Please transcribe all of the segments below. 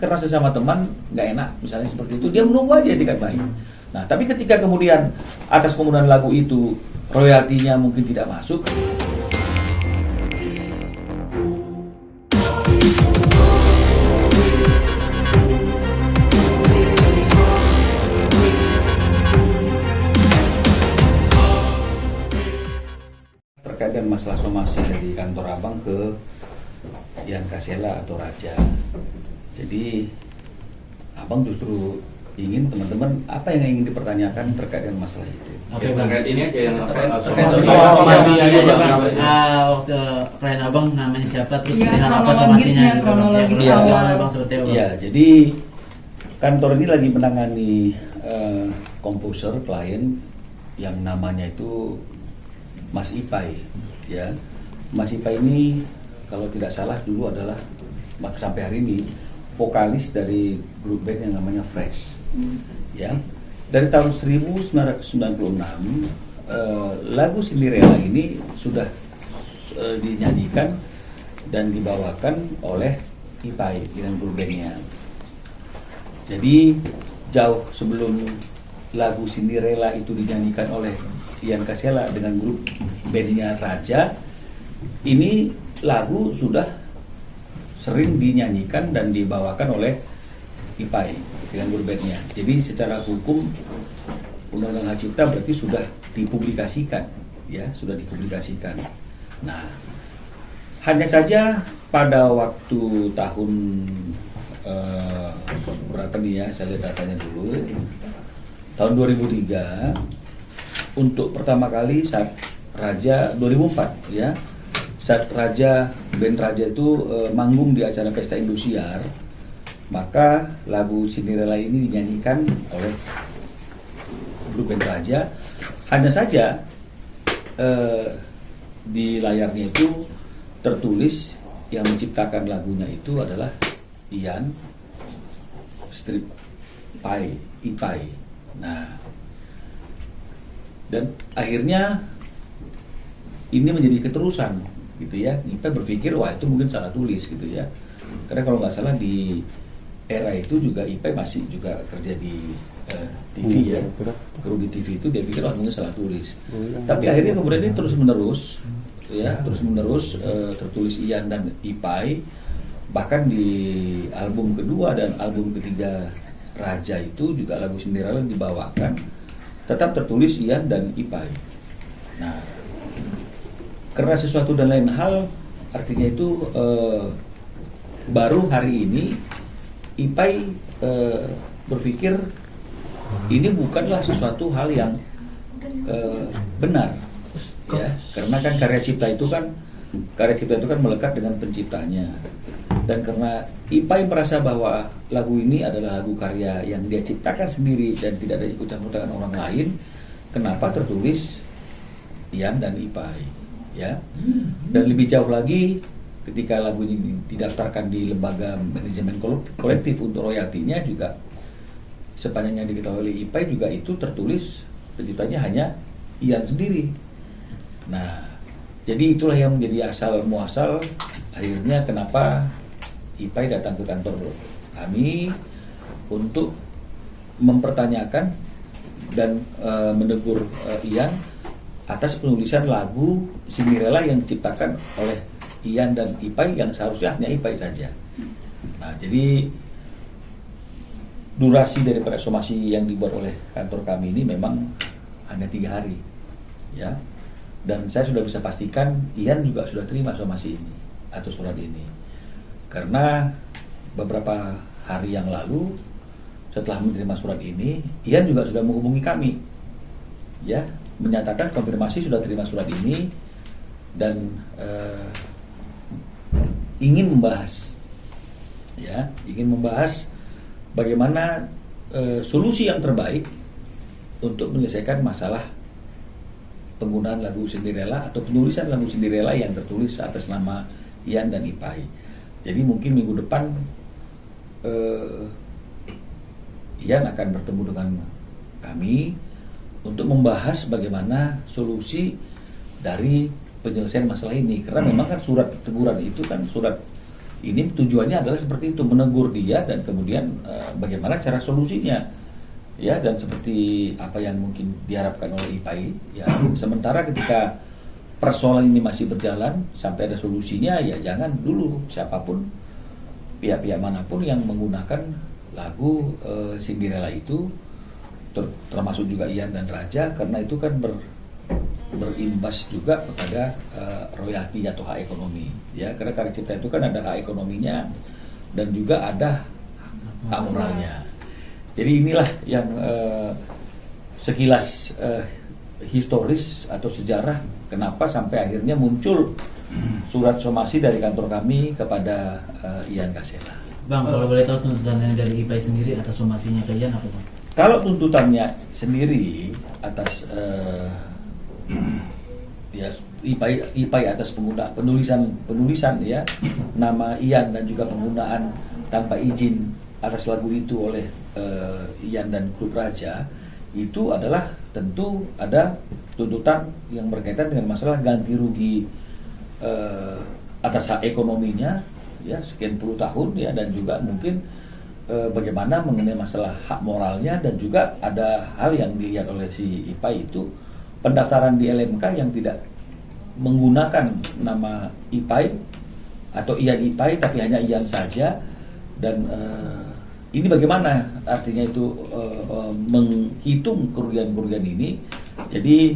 karena sesama teman nggak enak misalnya seperti itu, dia menunggu aja etikat baik. Nah tapi ketika kemudian atas penggunaan lagu itu royaltinya mungkin tidak masuk, terkait dengan masalah somasi dari kantor abang ke Ian Kasela atau Raja. Jadi abang justru ingin teman-teman apa yang ingin dipertanyakan terkait dengan masalah itu. Oke, terkait ini aja yang terkait somasi ini aja bang. Klien abang namanya siapa, terus perihal apa somasinya gitu bang. Iya, bang seperti apa? Iya, jadi kantor ini lagi menangani komposer klien yang namanya itu Mas Ipai, ya. Mas Ipai ini kalau tidak salah dulu adalah sampai hari ini vokalis dari grup band yang namanya Fresh, ya. Dari tahun 1996 lagu Cinderella ini sudah dinyanyikan dan dibawakan oleh Ipai dengan grup bandnya. Jadi jauh sebelum lagu Cinderella itu dinyanyikan oleh Ian Kasela dengan grup bandnya Raja, ini lagu sudah sering dinyanyikan dan dibawakan oleh Ipai dengan grup bandnya. Jadi secara hukum Undang-Undang Hak Cipta berarti sudah dipublikasikan, ya, sudah dipublikasikan. Nah, hanya saja pada waktu tahun berapa nih ya, saya lihat datanya dulu, tahun 2003 untuk pertama kali saat Raja 2004 ya, saat band Raja itu manggung di acara Pesta Indosiar, maka lagu Cinderella ini dinyanyikan oleh grup band Raja. Hanya saja di layarnya itu tertulis yang menciptakan lagunya itu adalah Ian Ipai. Nah, dan akhirnya ini menjadi keterusan gitu ya. Ipai berpikir wah itu mungkin salah tulis gitu ya. Karena kalau nggak salah di era itu juga Ipai masih juga kerja di TV ya. Kru di TV itu dia pikir wah mungkin salah tulis. Tapi akhirnya kemudian ini terus menerus ya, tertulis Ian dan Ipai. Bahkan di album kedua dan album ketiga Raja itu juga lagu Cinderella dibawakan tetap tertulis Ian dan Ipai. Nah, karena sesuatu dan lain hal, artinya itu baru hari ini Ipai berpikir ini bukanlah sesuatu hal yang benar, ya, karena kan karya cipta itu kan melekat dengan penciptanya. Dan karena Ipai merasa bahwa lagu ini adalah lagu karya yang dia ciptakan sendiri dan tidak ada ikut campur tangan orang lain, kenapa tertulis Ian dan Ipai, ya? Dan lebih jauh lagi, ketika lagu ini didaftarkan di lembaga manajemen kolektif untuk royaltinya juga sepanjang yang diketahui oleh Ipai juga itu tertulis penciptanya hanya Ian sendiri. Nah, jadi itulah yang menjadi asal muasal akhirnya kenapa Ipai datang ke kantor kami untuk mempertanyakan dan menegur Ian atas penulisan lagu Cinderella yang diciptakan oleh Ian dan Ipai yang seharusnya hanya Ipai saja. Nah, jadi durasi daripada somasi yang dibuat oleh kantor kami ini memang hanya 3 hari, ya. Dan saya sudah bisa pastikan Ian juga sudah terima somasi ini atau surat ini. Karena beberapa hari yang lalu setelah menerima surat ini, Ian juga sudah menghubungi kami, ya, menyatakan konfirmasi sudah terima surat ini dan ingin membahas, ya, bagaimana solusi yang terbaik untuk menyelesaikan masalah penggunaan lagu Cinderella atau penulisan lagu Cinderella yang tertulis atas nama Ian dan Ipai. Jadi mungkin minggu depan Ian akan bertemu dengan kami untuk membahas bagaimana solusi dari penyelesaian masalah ini. Karena memang kan surat teguran itu kan surat ini tujuannya adalah seperti itu, menegur dia dan kemudian bagaimana cara solusinya, ya, dan seperti apa yang mungkin diharapkan oleh IPAI, ya. Sementara ketika persoalan ini masih berjalan sampai ada solusinya, ya jangan dulu siapapun, pihak-pihak manapun yang menggunakan lagu Cinderella itu, termasuk juga Ian dan Raja, karena itu kan berimbas juga kepada royalti atau hak ekonomi, ya, karena karya cipta itu kan ada hak ekonominya dan juga ada hak moralnya. Jadi inilah yang sekilas historis atau sejarah kenapa sampai akhirnya muncul surat somasi dari kantor kami kepada Ian Kasela. Bang, kalau boleh tahu tuntutannya dari IPAI sendiri atas somasinya ke Ian apa, Bang? Kalau tuntutannya sendiri atas ya IPAI atas penulisan ya nama Ian dan juga penggunaan tanpa izin atas lagu itu oleh Ian dan grup Raja, itu adalah tentu ada tuntutan yang berkaitan dengan masalah ganti rugi atas hak ekonominya, ya, sekian puluh tahun, ya, dan juga mungkin bagaimana mengenai masalah hak moralnya, dan juga ada hal yang dilihat oleh si IPAI itu pendaftaran di LMK yang tidak menggunakan nama IPAI atau Ian IPAI tapi hanya Ian saja, dan ini bagaimana artinya itu menghitung kerugian-kerugian ini. Jadi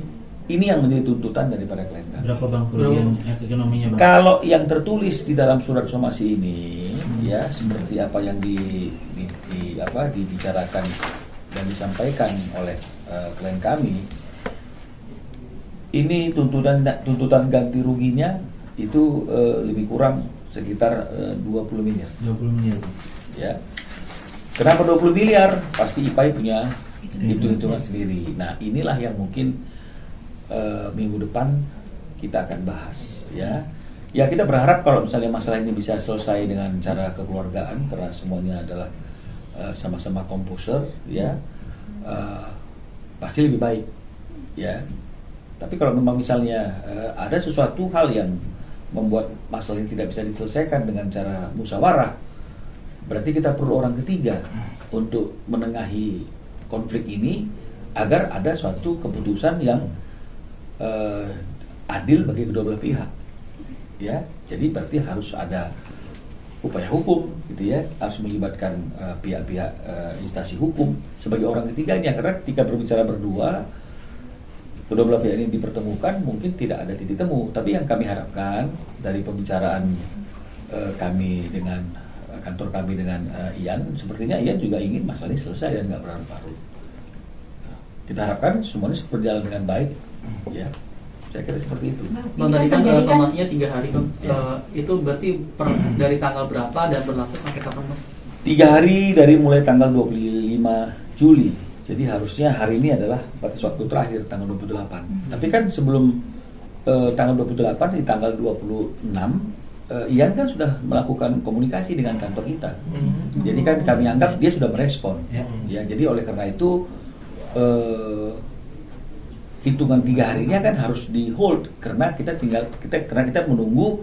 ini yang menjadi tuntutan daripada klien kami. Berapa, Bang, kerugian ekonominya, Bang? Kalau yang tertulis di dalam surat somasi ini, ya, seperti apa yang dibicarakan dan disampaikan oleh klien kami, ini tuntutan ganti ruginya itu lebih kurang sekitar 20 miliar. 20 miliar. Ya. Kenapa 20 miliar? Pasti IPAI punya hitung-hitungan sendiri. Nah, inilah yang mungkin minggu depan kita akan bahas, ya. Ya, kita berharap kalau misalnya masalah ini bisa selesai dengan cara kekeluargaan, karena semuanya adalah sama-sama komposer, ya. Pasti lebih baik, ya. Tapi kalau memang misalnya ada sesuatu hal yang membuat masalah ini tidak bisa diselesaikan dengan cara musyawarah, berarti kita perlu orang ketiga untuk menengahi konflik ini agar ada suatu keputusan yang adil bagi kedua belah pihak, ya. Jadi berarti harus ada upaya hukum, gitu ya, harus melibatkan pihak-pihak instansi hukum sebagai orang ketiganya, karena ketika berbicara berdua kedua belah pihak ini dipertemukan mungkin tidak ada titik temu. Tapi yang kami harapkan dari pembicaraan kami dengan kantor kami dengan Ian, sepertinya Ian juga ingin masalah ini selesai dan nggak berlarut-larut. Kita harapkan semuanya berjalan dengan baik, ya. Saya kira seperti itu. Bang, tadi kan somasinya 3 hari, Bang. Ya. Itu berarti dari tanggal berapa dan berlaku sampai kapan, Bang? 3 hari dari mulai tanggal 25 Juli. Jadi harusnya hari ini adalah batas waktu terakhir, tanggal 28. Tapi kan sebelum tanggal 28, di tanggal 26 Ian kan sudah melakukan komunikasi dengan kantor kita. Jadi kan kami anggap dia sudah merespon. Ya, jadi oleh karena itu hitungan 3 harinya kan harus di hold, karena kita menunggu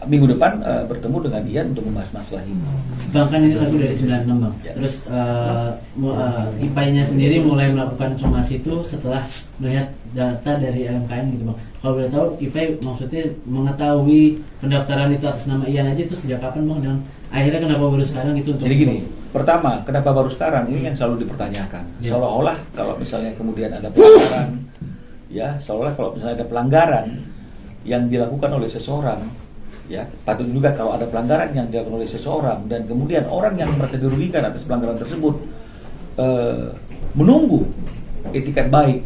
minggu depan bertemu dengan Ian untuk membahas masalah ini. Bang, kan ini lagu dari 96, Bang. Ya. Terus IPAI-nya sendiri mulai melakukan somasi itu setelah melihat data dari LMKN, gitu, Bang. Kalau boleh tahu, IPAI maksudnya mengetahui pendaftaran itu atas nama Ian aja itu sejak kapan, Bang? Dan akhirnya kenapa baru sekarang itu? Untuk jadi gini, pertama, kenapa baru sekarang? Ini yang selalu dipertanyakan. Ya. Seolah-olah kalau misalnya kemudian ada pelanggaran, ya, seolah-olah kalau misalnya ada pelanggaran yang dilakukan oleh seseorang, ya, patut juga kalau ada pelanggaran yang dilakukan oleh seseorang dan kemudian orang yang merasa dirugikan atas pelanggaran tersebut menunggu etikat baik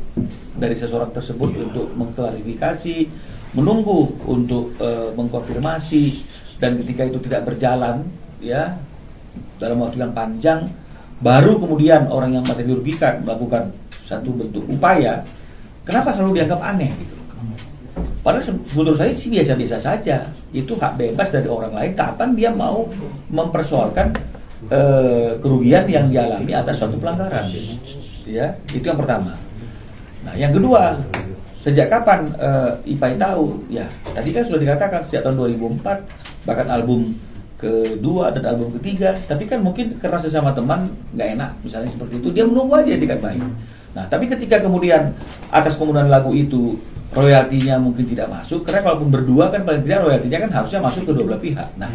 dari seseorang tersebut untuk mengklarifikasi, menunggu untuk mengkonfirmasi, dan ketika itu tidak berjalan, ya, dalam waktu yang panjang, baru kemudian orang yang merasa dirugikan melakukan satu bentuk upaya, kenapa selalu dianggap aneh, gitu? Padahal menurut saya sih biasa-biasa saja. Itu hak bebas dari orang lain kapan dia mau mempersoalkan kerugian yang dialami atas suatu pelanggaran. Ya, itu yang pertama. Nah, yang kedua, sejak kapan IPAI tahu? Ya, tadi kan sudah dikatakan sejak tahun 2004 bahkan album kedua dan album ketiga, tapi kan mungkin karena sesama teman nggak enak misalnya seperti itu, dia menunggu aja etikat baik. Nah tapi ketika kemudian atas penggunaan lagu itu royaltinya mungkin tidak masuk, karena kalaupun berdua kan paling tidak royaltinya kan harusnya masuk ke dua belah pihak. Nah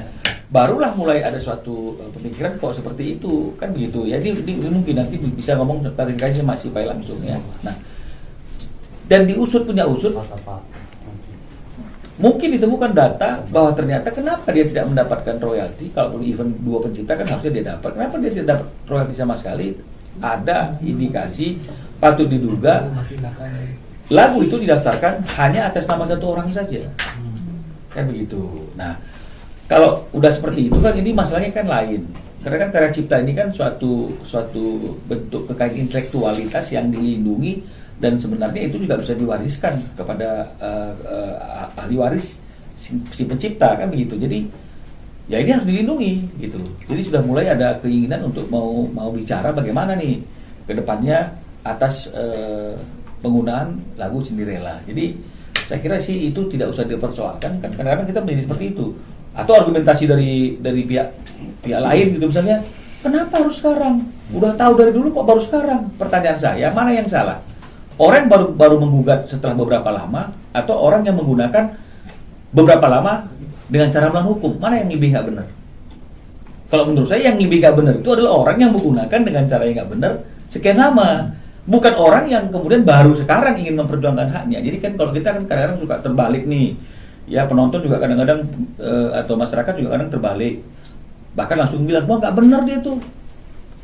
barulah mulai ada suatu pemikiran kok seperti itu kan begitu ya. Ini mungkin nanti bisa ngomong klarifikasi masih baik langsung ya. Nah dan diusut punya usut, mungkin ditemukan data bahwa ternyata kenapa dia tidak mendapatkan royalti, kalaupun even dua pencipta kan harusnya dia dapat, kenapa dia tidak dapat royalti sama sekali? Ada indikasi patut diduga lagu itu didaftarkan hanya atas nama satu orang saja, kan begitu. Nah kalau udah seperti itu kan ini masalahnya kan lain, karena kan karya cipta ini kan suatu bentuk kekayaan intelektualitas yang dilindungi, dan sebenarnya itu juga bisa diwariskan kepada ahli waris si pencipta kan begitu. Jadi ya ini harus dilindungi gitu. Jadi sudah mulai ada keinginan untuk mau bicara bagaimana nih ke depannya atas penggunaan lagu Cinderella. Jadi saya kira sih itu tidak usah dipersoalkan kan, kadang-kadang kita menjadi seperti itu. Atau argumentasi dari pihak lain gitu misalnya, kenapa harus sekarang? Udah tahu dari dulu kok baru sekarang? Pertanyaan saya, mana yang salah? Orang baru menggugat setelah beberapa lama, atau orang yang menggunakan beberapa lama dengan cara melawan hukum? Mana yang lebih nggak benar? Kalau menurut saya yang lebih nggak benar itu adalah orang yang menggunakan dengan cara yang nggak benar sekian lama, bukan orang yang kemudian baru sekarang ingin memperjuangkan haknya. Jadi kan kalau kita kan kadang-kadang suka terbalik nih, ya penonton juga kadang-kadang atau masyarakat juga kadang terbalik, bahkan langsung bilang wah nggak benar dia tuh,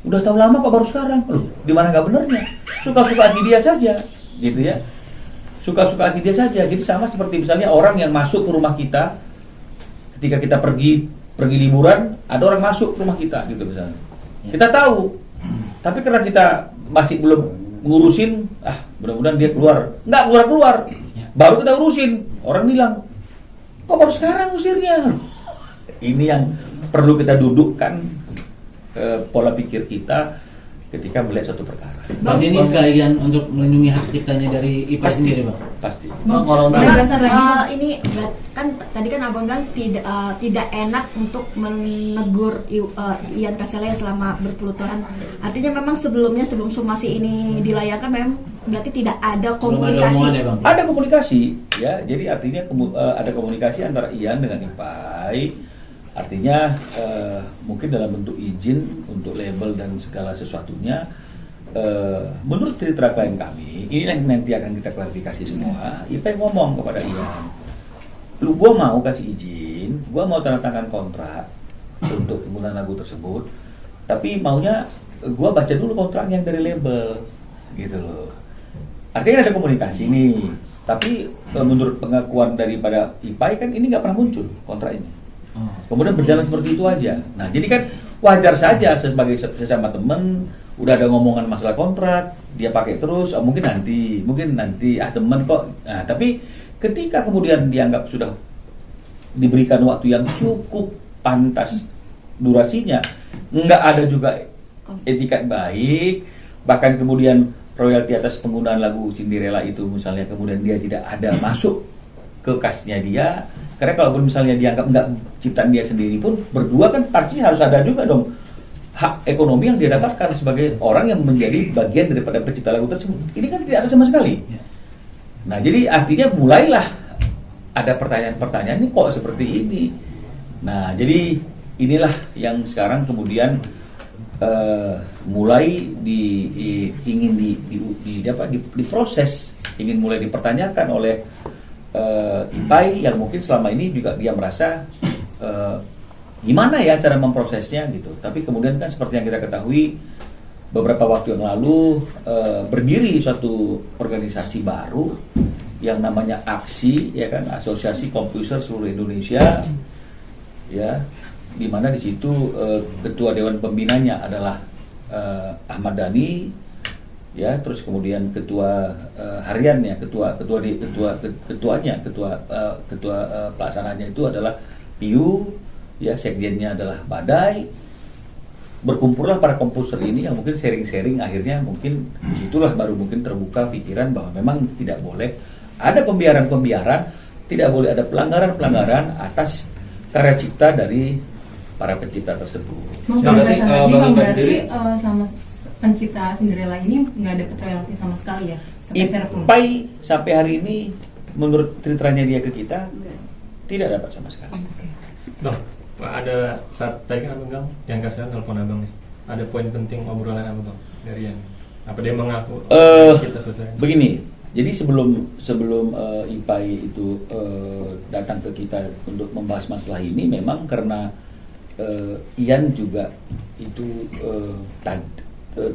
udah tahu lama kok baru sekarang. Loh, di mana nggak benernya? Suka-suka hati dia saja, gitu ya. Suka-suka hati dia saja. Jadi sama seperti misalnya orang yang masuk ke rumah kita ketika kita pergi liburan, ada orang masuk ke rumah kita, gitu misalnya. Kita tahu, tapi karena kita masih belum ngurusin, mudah-mudahan dia keluar. Nggak keluar, baru kita urusin. Orang bilang, kok baru sekarang usirnya? Ini yang perlu kita dudukkan pola pikir kita ketika melihat suatu perkara. Bang, ini sekalian untuk melindungi hak ciptanya dari IPA sendiri, Bang. Pasti. Kalau ini kan tadi kan Abang bilang tidak enak untuk menegur Ian Kasela selama berpuluh tahun. Artinya memang sebelum somasi ini dilayangkan memang berarti tidak ada komunikasi. Ada komunikasi, ya. Jadi artinya ada komunikasi antara Ian dengan IPAI. Artinya mungkin dalam bentuk izin untuk label dan segala sesuatunya. Menurut cerita klien kami, ini yang nanti akan kita klarifikasi semua. IPAI ngomong kepada Ian, lu gua mau kasih izin, gua mau tanda tangan kontrak untuk penggunaan lagu tersebut, tapi maunya gua baca dulu kontraknya dari label, gitu loh. Artinya ada komunikasi nih, tapi menurut pengakuan daripada IPAI kan ini nggak pernah muncul kontrak ini. Kemudian berjalan seperti itu aja. Nah, jadi kan wajar saja sebagai sesama teman, udah ada ngomongan masalah kontrak, dia pakai terus, mungkin nanti teman kok. Nah, tapi ketika kemudian dianggap sudah diberikan waktu yang cukup pantas durasinya, nggak ada juga etikat baik, bahkan kemudian royalti atas penggunaan lagu Cinderella itu misalnya kemudian dia tidak ada masuk ke kasnya dia. Karena kalaupun misalnya dianggap nggak ciptaan dia sendiri pun, berdua kan pasti harus ada juga dong hak ekonomi yang dia dapatkan sebagai orang yang menjadi bagian daripada pencipta lagu tersebut. Ini kan tidak ada sama sekali. Nah, jadi artinya mulailah ada pertanyaan-pertanyaan, ini kok seperti ini. Nah, jadi inilah yang sekarang kemudian mulai ingin diproses, ingin mulai dipertanyakan oleh IPAI yang mungkin selama ini juga dia merasa gimana ya cara memprosesnya gitu. Tapi kemudian kan seperti yang kita ketahui beberapa waktu yang lalu berdiri suatu organisasi baru yang namanya AKSI, ya kan, Asosiasi Komposer Seluruh Indonesia, ya, di mana di situ ketua dewan pembinanya adalah Ahmad Dhani, ya, terus kemudian ketua hariannya, ketua pelaksananya itu adalah Piu, ya, sekjennya adalah Badai. Berkumpullah para komposer ini yang mungkin sharing-sharing, akhirnya mungkin disitulah baru mungkin terbuka pikiran bahwa memang tidak boleh ada pembiaran, tidak boleh ada pelanggaran atas karya cipta dari para pencipta tersebut. Bang, Nah, berarti, penjelasan lagi Bang Bang, Ipan berarti sendiri. sama pencipta Cinderella ini nggak dapat royalti sama sekali ya? Sampai serpun. Ipai sampai hari ini menurut ceritanya dia ke kita tidak dapat sama sekali. Bang, ada saat tadi kan abang bilang yang kasihan telepon abang nih. Ada poin penting obrolan apa bang dari Ian? Apa dia mengaku kita selesai? Begini, jadi sebelum IPAI itu datang ke kita untuk membahas masalah ini, memang karena Ian juga itu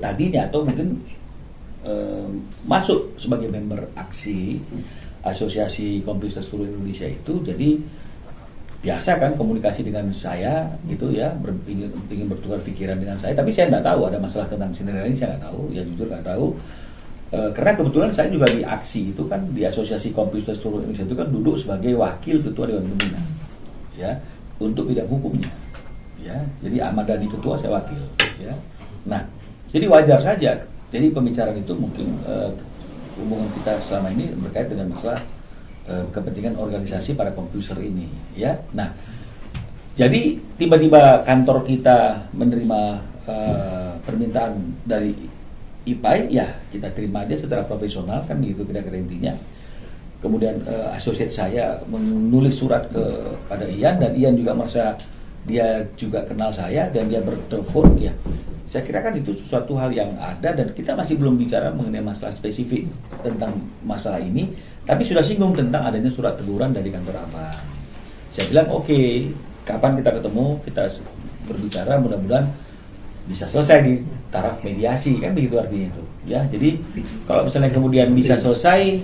tadinya atau mungkin masuk sebagai member aksi Asosiasi Komputer Seluruh Indonesia itu, jadi biasa kan komunikasi dengan saya gitu ya, ingin bertukar pikiran dengan saya, tapi saya nggak tahu ada masalah tentang Cinderella ini, saya nggak tahu, ya jujur nggak tahu. Karena kebetulan saya juga di aksi itu kan, di Asosiasi Komputer Seluruh Indonesia itu kan duduk sebagai wakil ketua Dewan Pembina ya, untuk bidang hukumnya ya, jadi Ahmad Dhani ketua, saya wakil ya. Nah, jadi wajar saja, jadi pembicaraan itu mungkin hubungan kita selama ini berkait dengan masalah kepentingan organisasi para komputer ini ya. Nah, jadi tiba-tiba kantor kita menerima permintaan dari IPAI, ya kita terima aja secara profesional kan gitu kira-kira intinya. Kemudian asosiat saya menulis surat kepada Ian, dan Ian juga merasa dia juga kenal saya dan dia bertelepon ya. Saya kira kan itu sesuatu hal yang ada, dan kita masih belum bicara mengenai masalah spesifik tentang masalah ini, tapi sudah singgung tentang adanya surat teguran dari kantor abang. Saya bilang oke, kapan kita ketemu, kita berbicara, mudah-mudahan bisa selesai di taraf mediasi, kan begitu artinya itu ya. Jadi kalau misalnya kemudian bisa selesai,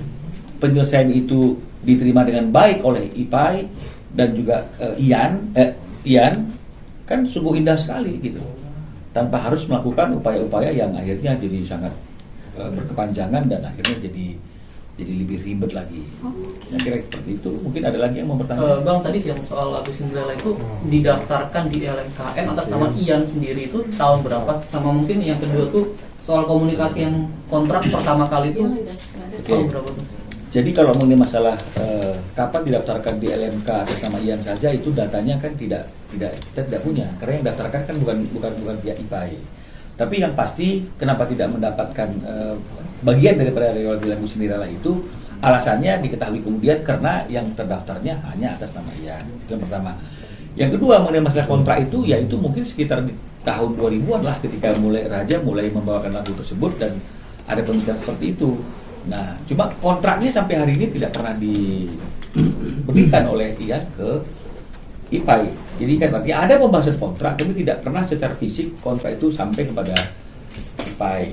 penyelesaian itu diterima dengan baik oleh IPAI dan juga Ian, kan sungguh indah sekali gitu, tanpa harus melakukan upaya-upaya yang akhirnya jadi sangat berkepanjangan dan akhirnya jadi lebih ribet lagi. Saya kira seperti itu. Mungkin ada lagi yang mau bertanya? Bang, tadi yang soal Agus Cinderella itu didaftarkan di LMKN atas nama Ian sendiri, itu tahun berapa? Sama mungkin yang kedua tuh soal komunikasi yang kontrak pertama kali itu tahun berapa tuh? Jadi kalau mengenai masalah kapan didaftarkan di LMK atas nama Ian saja, itu datanya kan kita tidak punya, karena yang daftarkan kan bukan pihak IPAI. Tapi yang pasti kenapa tidak mendapatkan bagian daripada royalti lagu Cinderella itu, alasannya diketahui kemudian karena yang terdaftarnya hanya atas nama Ian. Itu yang pertama. Yang kedua mengenai masalah kontrak itu, yaitu mungkin sekitar di tahun 2000-an lah, ketika Raja mulai membawakan lagu tersebut dan ada pembicaraan seperti itu. Nah, cuma kontraknya sampai hari ini tidak pernah diberikan oleh Ian ke IPAI. Jadi kan artinya ada pembahasan kontrak, tapi tidak pernah secara fisik kontrak itu sampai kepada IPAI.